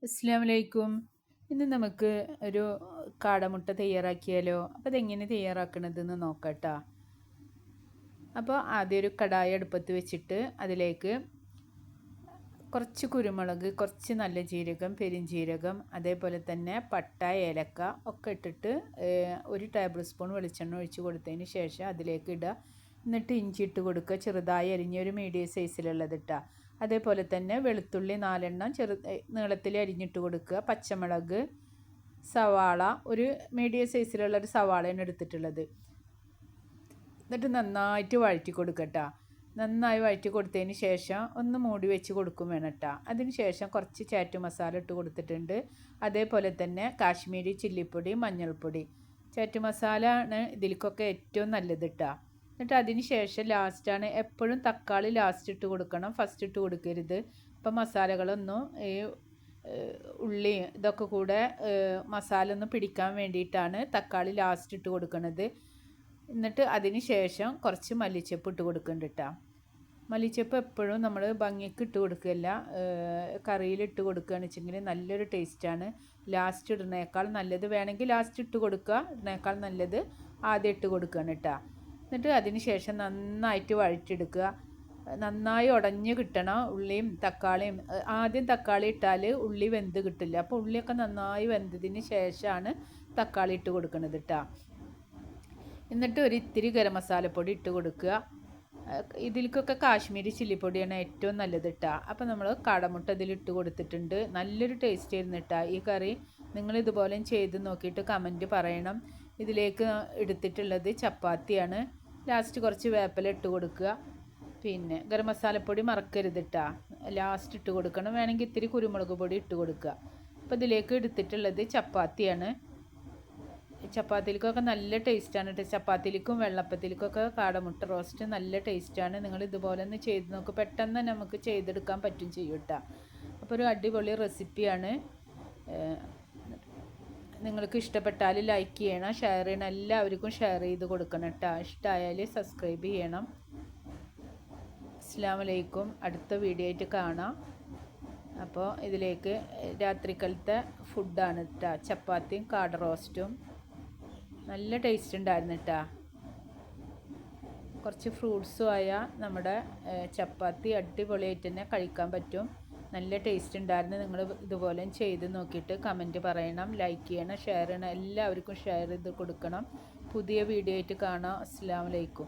അസ്സലാമലൈക്കും. ഇന്ന് നമുക്ക് ഒരു കാടമുട്ട തയ്യാറാക്കിയാലോ? അപ്പോൾ അതെങ്ങനെ തയ്യാറാക്കണതെന്ന് നോക്കട്ടോ. അപ്പോൾ ആദ്യം ഒരു കടായി അടുപ്പത്ത് വെച്ചിട്ട് അതിലേക്ക് കുറച്ച് കുരുമുളക്, കുറച്ച് നല്ല ജീരകം, പെരിഞ്ജീരകം, അതേപോലെ തന്നെ പട്ട, ഏലക്ക ഒക്കെ ഇട്ടിട്ട് 1 ടേബിൾ സ്പൂൺ വെളിച്ചെണ്ണ ഒഴിച്ച് കൊടുത്തതിന് ശേഷം അതിലേക്ക് ഇടുക. എന്നിട്ട് ഇഞ്ചി ഇട്ട് കൊടുക്കുക, ചെറുതായി അരിഞ്ഞ ഒരു മീഡിയം സൈസിലുള്ളത് ഇട്ടുക. അതേപോലെ തന്നെ വെളുത്തുള്ളി 4 എണ്ണം നീളത്തിൽ അരിഞ്ഞിട്ട് കൊടുക്കുക. പച്ചമുളക്, സവാള, ഒരു മീഡിയം സൈസിലുള്ളൊരു സവാളയാണ് എടുത്തിട്ടുള്ളത്. എന്നിട്ട് നന്നായിട്ട് വഴറ്റി കൊടുക്കട്ടോ. നന്നായി വഴറ്റി കൊടുത്തതിന് ശേഷം ഒന്ന് മൂടി വെച്ച് കൊടുക്കും വേണം കേട്ടോ. അതിന് ശേഷം കുറച്ച് ചാറ്റ് മസാല ഇട്ട് കൊടുത്തിട്ടുണ്ട്. അതേപോലെ തന്നെ കാശ്മീരി ചില്ലിപ്പൊടി, മഞ്ഞൾപ്പൊടി. ചാറ്റ് മസാല ആണ് ഇതിലേക്കൊക്കെ ഏറ്റവും നല്ലത് കേട്ടോ. എന്നിട്ട് അതിന് ശേഷം ലാസ്റ്റാണ് എപ്പോഴും തക്കാളി ലാസ്റ്റ് ഇട്ട് കൊടുക്കണം, ഫസ്റ്റ് ഇട്ട് കൊടുക്കരുത്. അപ്പം മസാലകളൊന്നും ഈ ഉള്ളി ഇതൊക്കെ കൂടെ മസാല ഒന്ന് പിടിക്കാൻ വേണ്ടിയിട്ടാണ് തക്കാളി ലാസ്റ്റ് ഇട്ട് കൊടുക്കുന്നത്. എന്നിട്ട് അതിന് ശേഷം കുറച്ച് മല്ലിച്ചപ്പ് ഇട്ട് കൊടുക്കുന്നുണ്ട് കേട്ടോ. മല്ലിച്ചപ്പ് എപ്പോഴും നമ്മൾ ഭംഗിക്ക് ഇട്ട് കൊടുക്കുകയല്ല, കറിയിലിട്ട് കൊടുക്കുകയാണെന്ന് വെച്ചെങ്കിൽ നല്ലൊരു ടേസ്റ്റാണ്. ലാസ്റ്റ് ഇടുന്നേക്കാൾ നല്ലത്, വേണമെങ്കിൽ ലാസ്റ്റ് ഇട്ട് കൊടുക്കുക, ഇടുന്നേക്കാൾ നല്ലത് ആദ്യം ഇട്ട് കൊടുക്കുകയാണ് കേട്ടോ. എന്നിട്ട് അതിന് ശേഷം നന്നായിട്ട് വഴറ്റിയെടുക്കുക. നന്നായി ഉടഞ്ഞ് കിട്ടണം ഉള്ളിയും തക്കാളിയും. ആദ്യം തക്കാളി ഇട്ടാൽ ഉള്ളി വെന്ത് കിട്ടില്ല. അപ്പോൾ ഉള്ളിയൊക്കെ നന്നായി വെന്തതിന് ശേഷമാണ് തക്കാളി ഇട്ട് കൊടുക്കുന്നത് കേട്ടോ. എന്നിട്ട് ഒരു ഇത്തിരി ഗരം മസാലപ്പൊടി ഇട്ട് കൊടുക്കുക. ഇതിലേക്കൊക്കെ കാശ്മീരി ചില്ലിപ്പൊടിയാണ് ഏറ്റവും നല്ലത് കേട്ടോ. അപ്പോൾ നമ്മൾ കാടമുട്ട ഇതിലിട്ട് കൊടുത്തിട്ടുണ്ട്. നല്ലൊരു ടേസ്റ്റ് ആയിരുന്നു കേട്ടോ ഈ കറി. നിങ്ങൾ ഇതുപോലെ ചെയ്ത് നോക്കിയിട്ട് കമൻറ്റ് പറയണം. ഇതിലേക്ക് എടുത്തിട്ടുള്ളത് ചപ്പാത്തിയാണ്. ലാസ്റ്റ് കുറച്ച് വേപ്പില ഇട്ട് കൊടുക്കുക. പിന്നെ ഗരം മസാലപ്പൊടി മറക്കരുത് കേട്ടോ, ലാസ്റ്റ് ഇട്ട് കൊടുക്കണം. വേണമെങ്കിൽ ഇത്തിരി കുരുമുളക് പൊടി ഇട്ട് കൊടുക്കുക. അപ്പോൾ ഇതിലേക്ക് എടുത്തിട്ടുള്ളത് ചപ്പാത്തിയാണ്. ചപ്പാത്തിയിലേക്കൊക്കെ നല്ല ടേസ്റ്റാണ് കേട്ടോ. ചപ്പാത്തിയിലേക്കും വെള്ളപ്പത്തിലേക്കൊക്കെ കാടമുട്ട റോസ്റ്റ് നല്ല ടേസ്റ്റാണ്. നിങ്ങൾ ഇതുപോലെ ഒന്ന് ചെയ്ത് നോക്ക്, പെട്ടെന്ന് നമുക്ക് ചെയ്തെടുക്കാൻ പറ്റും ചെയ്യും കേട്ടോ. അപ്പോൾ ഒരു അടിപൊളി റെസിപ്പിയാണ്. നിങ്ങൾക്ക് ഇഷ്ടപ്പെട്ടാൽ ലൈക്ക് ചെയ്യണം, ഷെയർ ചെയ്യണം, എല്ലാവർക്കും ഷെയർ ചെയ്ത് കൊടുക്കണം കേട്ടോ. ഇഷ്ടമായാൽ സബ്സ്ക്രൈബ് ചെയ്യണം. അസ്സലാമലൈക്കും. അടുത്ത വീഡിയോ ആയിട്ട് കാണാം. അപ്പോൾ ഇതിലേക്ക് രാത്രിക്കാലത്തെ ഫുഡാണ് കേട്ടോ, ചപ്പാത്തിയും കാട റോസ്റ്റും. നല്ല ടേസ്റ്റ് ഉണ്ടായിരുന്നു കേട്ടോ. കുറച്ച് ഫ്രൂട്ട്സും ആയാൽ നമ്മുടെ ചപ്പാത്തി അടിപൊളിയായിട്ട് തന്നെ കഴിക്കാൻ പറ്റും. നല്ല ടേസ്റ്റ് ഉണ്ടായിരുന്നു. നിങ്ങൾ ഇതുപോലെ ചെയ്ത് നോക്കിയിട്ട് കമൻറ്റ് പറയണം, ലൈക്ക് ചെയ്യണം, ഷെയർ ചെയ്യണം, എല്ലാവർക്കും ഷെയർ ചെയ്ത് കൊടുക്കണം. പുതിയ വീഡിയോ ആയിട്ട് കാണാം. അസ്സലാമു അലൈക്കും.